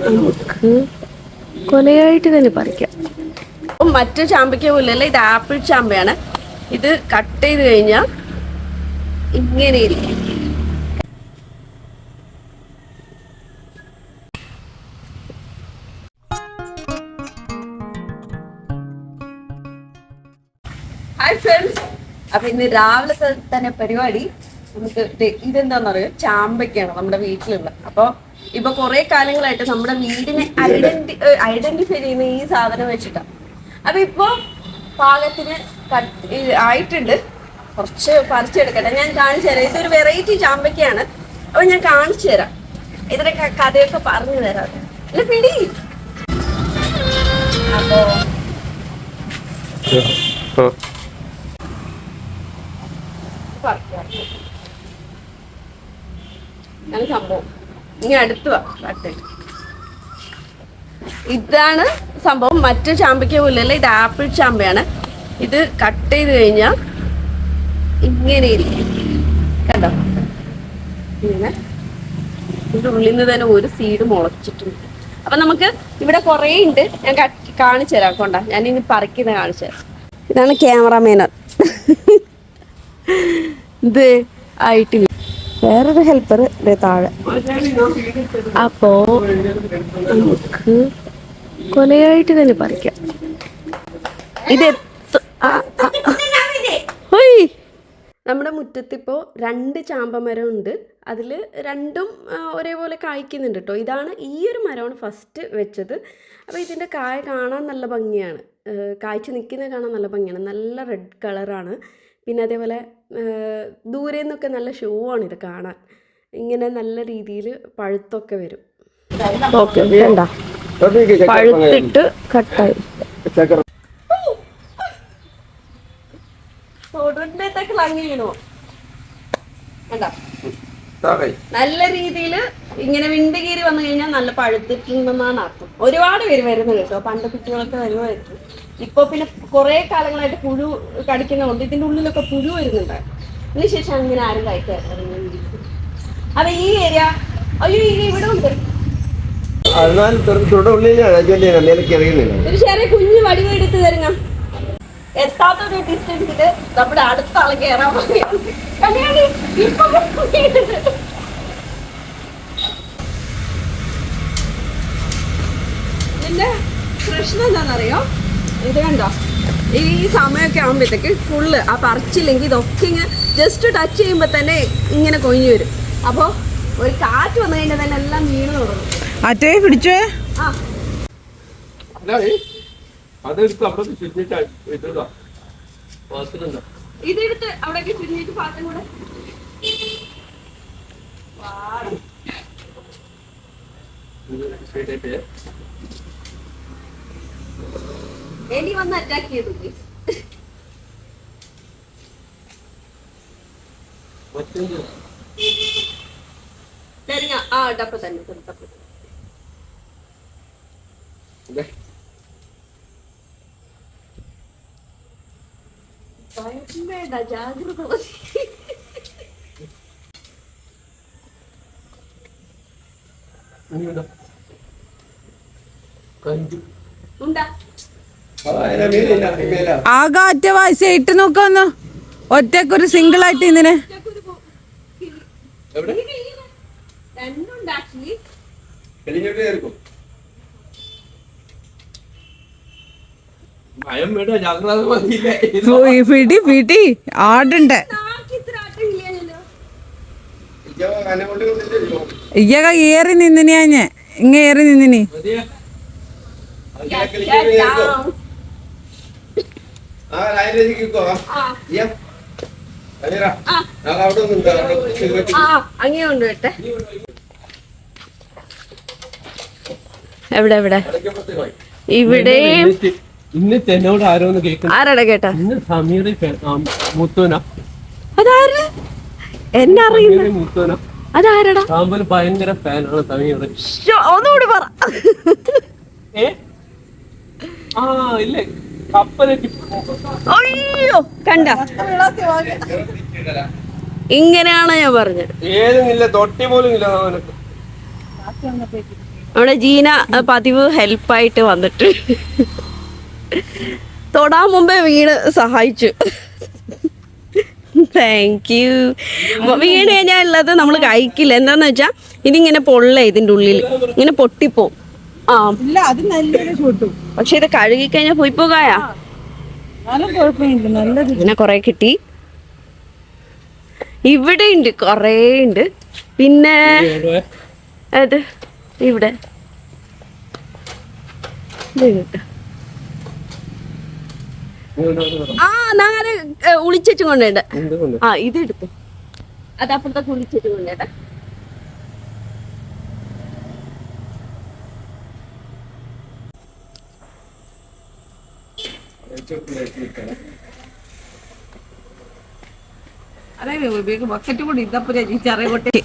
നമുക്ക് കൊലയായിട്ട് തന്നെ പറിക്കാം. മറ്റു ചാമ്പയ്ക്ക പോലെയല്ല, ഇത് ആപ്പിൾ ചാമ്പയാണ്. ഇത് കട്ട് ചെയ്ത് കഴിഞ്ഞാൽ ഇങ്ങനെ ഇരിക്കും. ഹായ് ഫ്രണ്ട്സ്, അപ്പൊ ഇന്ന് രാവിലത്തെ തന്നെ പരിപാടി നമുക്ക് ഇതെന്താണെന്നറിയോ, ചാമ്പയ്ക്കാണ് നമ്മുടെ വീട്ടിലുള്ള. അപ്പോൾ ഇപ്പൊ കുറെ കാലങ്ങളായിട്ട് നമ്മുടെ വീടിനെ ഐഡന്റിഫൈ ചെയ്യുന്ന ഈ സാധനം വെച്ചിട്ടാണ്. അപ്പൊ ഇപ്പൊ പാകത്തിന് ആയിട്ടുണ്ട്. കുറച്ച് പറിച്ചെടുക്കട്ടെ, ഞാൻ കാണിച്ചു തരാം. ഇതൊരു വെറൈറ്റി ചാമ്പയ്ക്കാണ്. അപ്പൊ ഞാൻ കാണിച്ചു തരാം, ഇതിന്റെ കഥയൊക്കെ പറഞ്ഞു തരാം. അല്ല പിടി. അപ്പോ സംഭവം ഇനി അടുത്ത് ഇതാണ് സംഭവം. മറ്റു ചാമ്പയ്ക്ക പോലെയല്ല, ഇത് ആപ്പിൾ ചാമ്പയാണ്. ഇത് കട്ട് ചെയ്ത് കഴിഞ്ഞാൽ ഇങ്ങനെ ഇരിക്കും. കണ്ടോ, ഇങ്ങനെ ഇതിൻ്റെ ഉള്ളിൽ നിന്ന് തന്നെ ഒരു സീഡ് മുളച്ചിട്ടുണ്ട്. അപ്പൊ നമുക്ക് ഇവിടെ കുറേ ഉണ്ട്. ഞാൻ കാണിച്ചു തരാം. കൊണ്ട ഞാൻ ഇനി പറിക്കുന്ന കാണിച്ചു തരാം. ഇതാണ് ക്യാമറമാൻ. ഇത് ആയിട്ടില്ല, വേറൊരു ഹെൽപ്പർ താഴെ. അപ്പോ നമുക്ക് കൊലയായിട്ട് തന്നെ പറിക്കാം. ഇത് നമ്മുടെ മുറ്റത്തിപ്പോ 2 ചാമ്പമരം ഉണ്ട്. അതിൽ രണ്ടും ഒരേപോലെ കായ്ക്കുന്നുണ്ട് കേട്ടോ. ഇതാണ്, ഈ ഒരു മരമാണ് ഫസ്റ്റ് വെച്ചത്. അപ്പോൾ ഇതിൻ്റെ കായ കാണാൻ നല്ല ഭംഗിയാണ്, കായ്ച്ച് നിൽക്കുന്നത് കാണാൻ നല്ല ഭംഗിയാണ്. നല്ല റെഡ് കളറാണ്. പിന്നെ അതേപോലെ ദൂരെ നിന്നൊക്കെ നല്ല ഷോ ആണ് ഇത് കാണാൻ. ഇങ്ങനെ നല്ല രീതിയിൽ പഴുത്തൊക്കെ വരും. ഓക്കെ, വേണ്ട പഴുത്തിട്ട് കട്ടായി. നല്ല രീതിയിൽ ഇങ്ങനെ വിണ്ടുകീറി വന്നു കഴിഞ്ഞാൽ നല്ല പഴുത്തിട്ടുണ്ടെന്നാണ് അർത്ഥം. ഒരുപാട് പേര് വരുന്നത് കേട്ടോ. പണ്ട് കുട്ടികളൊക്കെ വരുമായിരുന്നു. ഇപ്പൊ പിന്നെ കുറെ കാലങ്ങളായിട്ട് പുഴു കടിക്കുന്നതുകൊണ്ട് ഇതിന്റെ ഉള്ളിലൊക്കെ പുഴു വരുന്നുണ്ടായിരുന്നു. അതിനുശേഷം അങ്ങനെ ആരും കഴിക്കാറുണ്ട്. അപ്പൊ ഈ ഏരിയ, അയ്യോ ഇവിടെ ഉണ്ട് ഒരു ചെറിയ കുഞ്ഞു വടിവ് എടുത്ത് തരുന്ന എത്താത്തൊരു ഡിസ്റ്റൻസില് നമ്മുടെ അടുത്ത ആളെ കയറാൻ ഇതിന്റെ പ്രശ്നം എന്താണെന്നറിയോ? ഇത് കണ്ടോ, ഈ സമയമൊക്കെ ആകുമ്പോഴത്തേക്ക് ഫുള്ള് ആ പറിച്ചില്ലെങ്കിൽ ഇതൊക്കെ ഇങ്ങനെ ജസ്റ്റ് ടച്ച് ചെയ്യുമ്പോൾ തന്നെ ഇങ്ങനെ കൊഞ്ഞു വരും. അപ്പോൾ ഒരു കാറ്റ് വന്നു കഴിഞ്ഞാൽ തന്നെ എല്ലാം വീണ് തുടങ്ങും. അറ്റേ പിടിച്ചേ. ആ ഇതെടുത്ത് അവിടേക്ക് ചുരുങ്ങിയിട്ട് പാത്രം കൂടെ എലി വന്ന് അറ്റാക്ക് ചെയ്തു. തരിങ്ങ ആ ഡപ്പ തന്നെ വേണ്ട, ജാഗ്രത. ആകെ ഒറ്റ വാശി ഇട്ട് നോക്കാന്ന്, ഒറ്റക്കൊരു സിംഗിൾ ആയിട്ട് ഇതിനെ പിടി പിടി ആടുണ്ട്. ഇയ്യക ഏറി നിന്നിനാഞ്ഞ് ഇങ്ങ ഏറി നിന്നിനി. എവിടെ എവിടെ ഇവിടെ ഇന്ന് എന്നോട് ആരോന്ന് കേൾക്കുന്നു. ആരാടാ കേട്ടാ? ഇന്ന് സമീർ മുത്തോന. അതാര്? എന്നെ അറിയില്ല. മുത്തോന അതാരടാ? സാമ്പൽ ഭയങ്കര ഫാനാണ് സമീർ. ഒന്നുകൂടി പറ. ആ ഇല്ലേ കപ്പലൊക്കെ. അയ്യോ കണ്ട, ഇങ്ങനെയാണ് ഞാൻ പറഞ്ഞത്. ഏതും ഇല്ല, തൊട്ടി പോലും ഇല്ല. നമ്മുടെ ജീന പതിവ് ഹെൽപ്പായിട്ട് വന്നിട്ട് തൊടാൻ മുമ്പേ വീണ് സഹായിച്ചു. Thank you. വീണ് കഴിഞ്ഞാൽ ഉള്ളത് നമ്മൾ കഴിക്കില്ല. എന്താന്ന് വെച്ചാൽ ഇതിങ്ങനെ പൊള്ളേ, ഇതിൻ്റെ ഉള്ളിൽ ഇങ്ങനെ പൊട്ടിപ്പോവും. ആ ഇല്ല, അത് നല്ലൊരു ഷൂട്ടു. പക്ഷെ ഇത് കഴുകി കഴിഞ്ഞാൽ പോയി പോകായാ. കുഴപ്പമില്ല, നല്ലത്. ഇങ്ങനെ കൊറേ കിട്ടി. ഇവിടെ ഉണ്ട്, കൊറേ ഉണ്ട്. പിന്നെ അത് ഇവിടെ ആ നാല് ഉളിച്ചു കൊണ്ടേണ്ട. ആ ഇത് എടുത്തു, അത് അപ്പുറത്തൊക്കെ ഉളിച്ചു കൊണ്ടേണ്ട. ബക്കറ്റ് കൂടി ഇതപ്പോ ചെറിയ കൊട്ടി.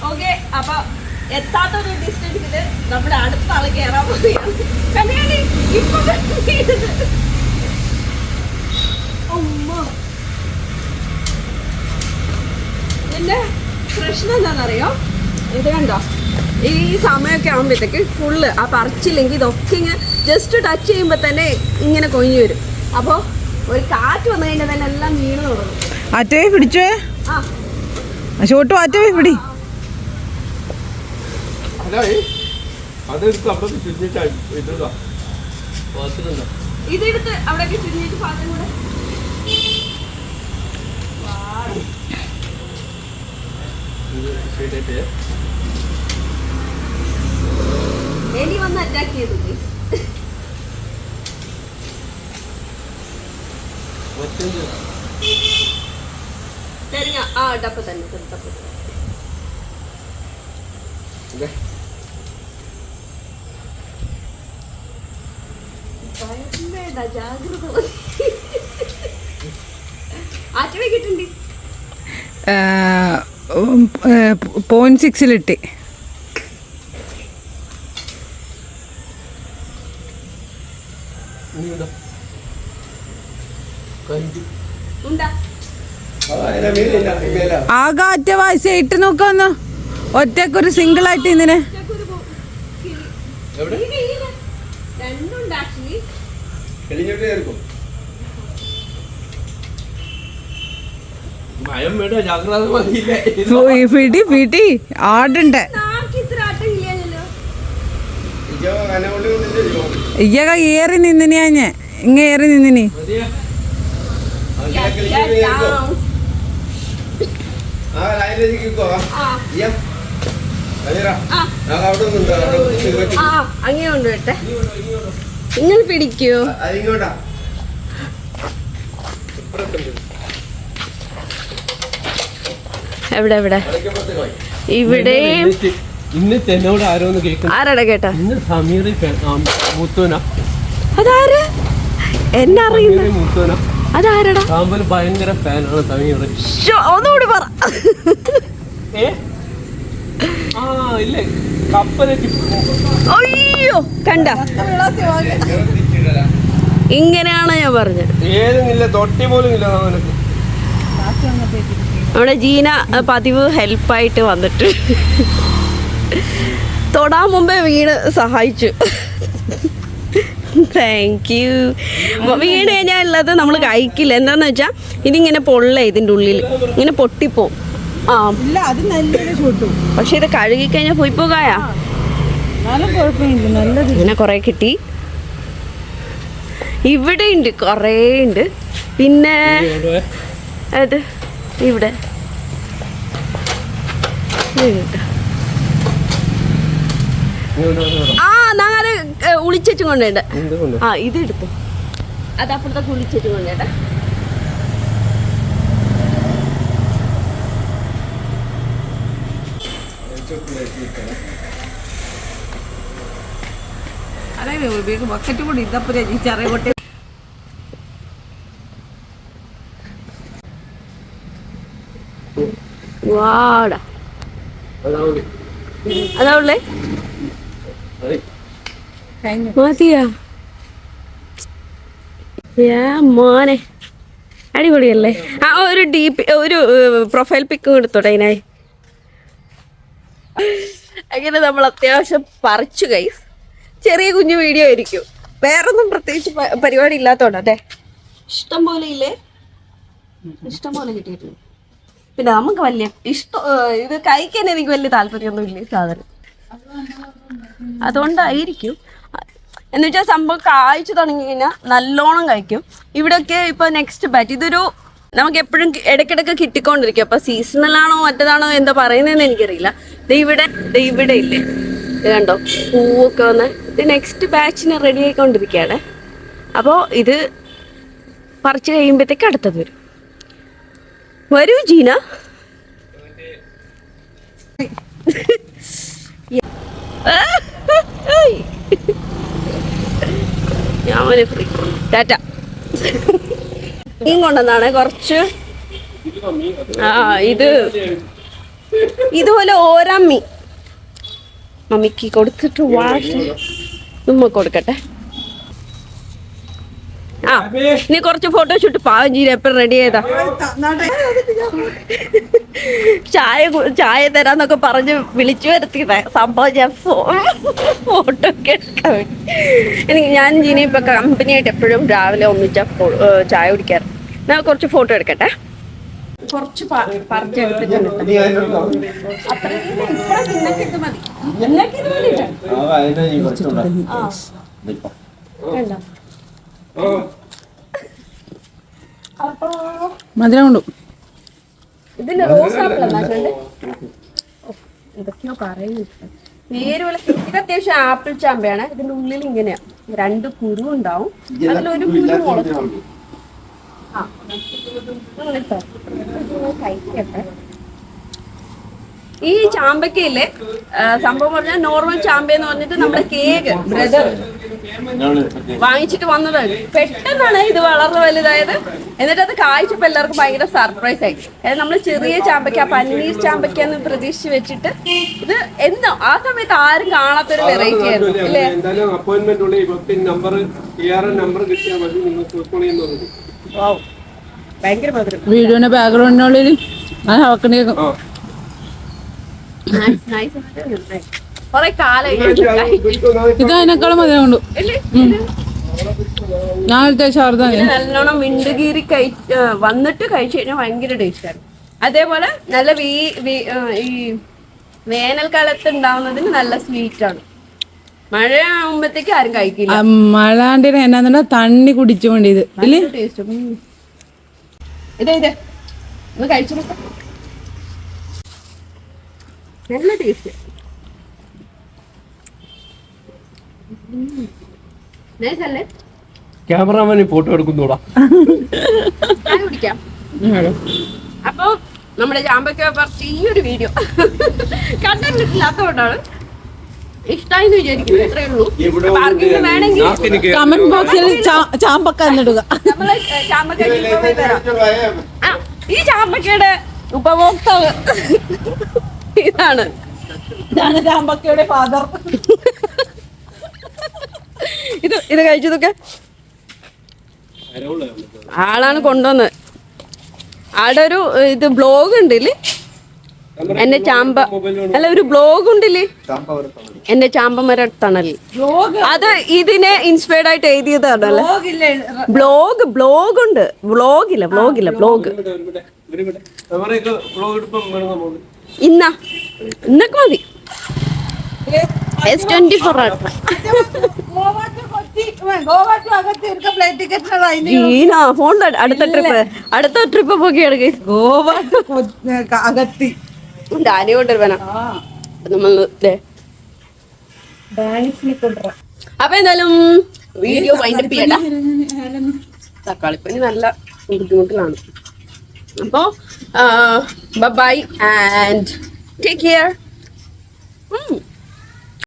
ഓക്കെ, അപ്പൊ എത്താത്തൊരു ഡിസ്റ്റൻസില് നമ്മുടെ അടുത്ത ആള് കയറാൻ പോവുകയാണ്. എന്റെ പ്രശ്നം എന്താണെന്നറിയോ? ഇത് കണ്ടോ, ഈ സമയമൊക്കെ ആകുമ്പോഴത്തേക്ക് ഫുള്ള് ആ പറിച്ചില്ലെങ്കിൽ ഇതൊക്കെ ഇങ്ങനെ ജസ്റ്റ് ടച്ച് ചെയ്യുമ്പോൾ തന്നെ ഇങ്ങനെ കൊഞ്ഞു വരും. അപ്പോൾ ഒരു കാറ്റ് വന്നു കഴിഞ്ഞാൽ തന്നെ എല്ലാം വീണ് തുടങ്ങും. അറ്റേ പിടിച്ചേ, ആ ഷോട്ടും അറ്റേ പിടി. ഇതെടുത്ത് അവിടേക്ക് ചുരുങ്ങിയിട്ട് പാത്രം കൂടെ എലി വന്ന് അറ്റാക്ക് ചെയ്തു. തേങ്ങ ആ ഡപ്പ തന്നെ വേണ്ട, ജാഗ്രത. ആറ്റ വൈകിട്ടുണ്ട്. 0.6 ആകെ അറ്റ വായിച്ച ഇട്ട് നോക്കാന്ന് ഒറ്റക്കൊരു സിംഗിൾ ആയിട്ട് ഇതിനെ. പിടി പിടി ആടുണ്ട്. ഇയ്യക ഏറി നിന്നിനി, ഞാൻ ഇങ്ങ ഏറി നിന്നിനി. അങ്ങനെ കൊണ്ടുവരട്ടെ, നിങ്ങൾ പിടിക്കൂ. എവിടെ എവിടെ ഇവിടെ ഇന്നോട് ആരോന്ന് കേൾക്കുന്നു. ആരാടാ കേട്ടാ? അതാര് എന്നെ അറിയുന്നു? അതാരടാ? ഭയങ്കര ഫാനാണ് സമീർ. ഒന്നുകൂടി പറ. അയ്യോ കണ്ട, ഇങ്ങനെയാണ് ഞാൻ പറഞ്ഞത്. നമ്മുടെ ജീന പതിവ് ഹെൽപ്പായിട്ട് വന്നിട്ട് തൊടാൻ മുമ്പേ വീണ് സഹായിച്ചു. Thank you. വീണ് കഴിഞ്ഞാൽ ഉള്ളത് നമ്മൾ കഴിക്കില്ല. എന്താന്ന് വെച്ചാൽ ഇതിങ്ങനെ പൊള്ളേ, ഇതിൻ്റെ ഉള്ളിൽ ഇങ്ങനെ പൊട്ടിപ്പോവും. ആ ഇല്ല, അത് നല്ലൊരു ഷൂട്ടു. പക്ഷെ ഇത് കഴുകി കഴിഞ്ഞാൽ പോയി പോകായാ. കുഴപ്പമില്ല, നല്ലത്. ഇങ്ങനെ കൊറേ കിട്ടി. ഇവിടെ ഉണ്ട്, കൊറേ ഉണ്ട്. പിന്നെ അത് ഇവിടെ ആ നാല് ഉളിച്ചു കൊണ്ടേണ്ട. ആ ഇത് എടുത്തു, അത് അപ്പുറത്തൊക്കെ ഉളിച്ചു കൊണ്ടേണ്ട. ബക്കറ്റ് കൂടി ഇതപ്പോ ചെറിയ കൊട്ടി. വാടാ, അതാ ഉള്ളേ. മതിയാ മോനെ, അടിപൊളിയല്ലേ? ആ ഒരു പ്രൊഫൈൽ പിക്ക് എടുത്തോട്ടെ അതിനായി. അങ്ങനെ നമ്മൾ അത്യാവശ്യം പറിച്ചു ഗൈസ്. ചെറിയ കുഞ്ഞു വീഡിയോ ആയിരിക്കും, വേറൊന്നും പ്രത്യേകിച്ച് പരിപാടി ഇല്ലാത്തോണ്ടേ. ഇഷ്ടം പോലെ ഇല്ലേ, ഇഷ്ടം പോലെ കിട്ടിയിട്ടുണ്ട്. പിന്നെ നമുക്ക് വലിയ ഇത് കഴിക്കാൻ എനിക്ക് വലിയ താല്പര്യമൊന്നും ഇല്ല ഈ സാധനം, അതുകൊണ്ടായിരിക്കും. എന്ന് വെച്ചാൽ സംഭവം കായ്ച്ചു തുടങ്ങി കഴിഞ്ഞാൽ നല്ലോണം കഴിക്കും. ഇവിടെയൊക്കെ ഇപ്പൊ നെക്സ്റ്റ് ബാച്ച് ഇതൊരു നമുക്ക് എപ്പോഴും ഇടയ്ക്കിടയ്ക്ക് കിട്ടിക്കൊണ്ടിരിക്കും. അപ്പൊ സീസണലാണോ മറ്റേതാണോ എന്താ പറയുന്നതെന്ന് എനിക്കറിയില്ല. ഇവിടെ ഇല്ലേ, ഇത് കണ്ടോ പൂവൊക്കെ വന്ന്, ഇത് നെക്സ്റ്റ് ബാച്ചിന് റെഡി ആയിക്കൊണ്ടിരിക്കുകയാണ്. അപ്പോൾ ഇത് പറിച്ച് കഴിയുമ്പോഴത്തേക്ക് അടുത്തത് വരും. വരൂ ജീന. ഞാൻ ഫ്രീ ടാറ്റ. മീൻ കൊണ്ടെന്നാണ് കുറച്ച്. ഇതുപോലെ ഓരോ മമ്മിക്ക് കൊടുത്തിട്ട് വാഷ് ഉമ്മ കൊടുക്കട്ടെ. നീ കുറച്ച് ഫോട്ടോഷൂട്ട് പാവം ചെയ്ത് എപ്പോഴും റെഡി ചെയ്താ. ചായ തരാന്നൊക്കെ പറഞ്ഞ് വിളിച്ചു വരുത്തിയതാ സംഭവം. ഞാൻ ഫോട്ടോ ഒക്കെ എടുക്കാൻ വേണ്ടി ഞാൻ ജീനി ഇപ്പൊ കമ്പനിയായിട്ട് എപ്പോഴും രാവിലെ ഒന്നിച്ചാ ചായ കുടിക്കാറ്. ഞാൻ കുറച്ച് ഫോട്ടോ എടുക്കട്ടെ. കുറച്ച് പറിച്ചെടുത്തിട്ടുണ്ട്. മധുരം കൊണ്ടു. ഇതിന് റോസാപ്പിൾ എന്തൊക്കെയോ പറയുന്നുണ്ട്. ഇത് അത്യാവശ്യം ആപ്പിൾ ചാമ്പയാണ്. ഇതിന്റെ ഉള്ളിൽ ഇങ്ങനെയാ 2 കുരു ഉണ്ടാവും, അതിലൊരു കുരു മുളക്കും. കഴിക്കട്ടെ. ഈ ചാമ്പക്കയില്ലേ സംഭവം പറഞ്ഞാൽ നോർമൽ ചാമ്പയെന്ന് പറഞ്ഞിട്ട് നമ്മുടെ കേക്ക് ബ്രദർ വാങ്ങിച്ചിട്ട് വന്നതാണ്. പെട്ടെന്നാണ് ഇത് വളർന്ന് വലുതായത്. എന്നിട്ട് അത് കായ്ച്ചപ്പോൾ എല്ലാവർക്കും ഭയങ്കര സർപ്രൈസ് ആയി. അതായത് നമ്മൾ ചെറിയ ചാമ്പക്ക, പന്നീർ ചാമ്പക്ക എന്ന് പ്രതീക്ഷിച്ച് വെച്ചിട്ട് ഇത് എന്തോ ആ സമയത്ത് ആരും കാണാത്തൊരു വെറൈറ്റി ആയിരുന്നു അല്ലേ? ഭയങ്കര മധുരം. വീഡിയോന്റെ ബാക്ക്ഗ്രൗണ്ടിനുള്ളിൽ കൊറേ കാലം ഇത് അതിനേക്കാളും മധുരം കൊണ്ടു. നല്ലോണം വിണ്ടുകീറി വന്നിട്ട് കഴിച്ചു കഴിഞ്ഞാൽ ഭയങ്കര ടേസ്റ്റാണ്. അതേപോലെ നല്ല ഈ വേനൽക്കാലത്ത് ഉണ്ടാവുന്നതിന് നല്ല സ്വീറ്റ് ആണ്. മഴ ആകുമ്പോഴത്തേക്ക് ആരും കഴിക്കില്ല. മഴാണ്ടിന് എന്നാ തണ്ണി കുടിച്ചോണ്ട് ഇത് ടേസ്റ്റ്. ഇത് ഒന്ന് കഴിച്ചു നോക്കാം. നല്ല ടേസ്റ്റ്. ക്യാമറാമാന് ഫോട്ടോ എടുക്കുന്നൂടാ. കുടിക്കാം. അപ്പൊ നമ്മുടെ ചാമ്പക്ക പറിച്ച് ഈ ഒരു വീഡിയോ കണ്ടിട്ടില്ലാത്തതുകൊണ്ടാണ്. ഇഷ്ടായെന്ന് വിചാരിക്കുന്നു. ഇത്രേ ഉള്ളൂ. ആർക്കെങ്കിലും വേണമെങ്കിൽ കമന്റ് ബോക്സിൽ ചാമ്പക്ക എന്നിടുക. നമ്മള് ചാമ്പക്ക തരാം. ഈ ചാമ്പക്കയുടെ ഉപഭോക്താവ് ഇതാണ് ചാമ്പക്കയുടെ ഫാദർ. ഇത് കഴിച്ചതൊക്കെ ആളാണ് കൊണ്ടുവന്നത്. ആടെ ഒരു ഇത് ബ്ലോഗ് ഉണ്ടല്ലേ, എന്റെ ചാമ്പ അല്ല ഒരു ബ്ലോഗ് ഉണ്ടല്ലേ എന്റെ ചാമ്പമരത്തണല്. അത് ഇതിനെ ഇൻസ്പയർഡ് ആയിട്ട് എഴുതിയതാണല്ലേ. ബ്ലോഗ് ഉണ്ട്. ബ്ലോഗ് ഇന്നൊക്കെ മതി. S24 ഫോൺ അടുത്ത ട്രിപ്പ് പോക്കിയാണ് ഗോവ അകത്തി ഡാനി കൊണ്ടുവരുവാനാ നമ്മള്. അപ്പൊ എന്തായാലും വീഡിയോ വൈൻഡപ്പ് ചെയ്യണ്ട. തക്കാളിപ്പനി നല്ല ബുദ്ധിമുട്ടിലാണ്. അപ്പോ ബൈ ആൻഡ് ടേക്ക് കെയർ.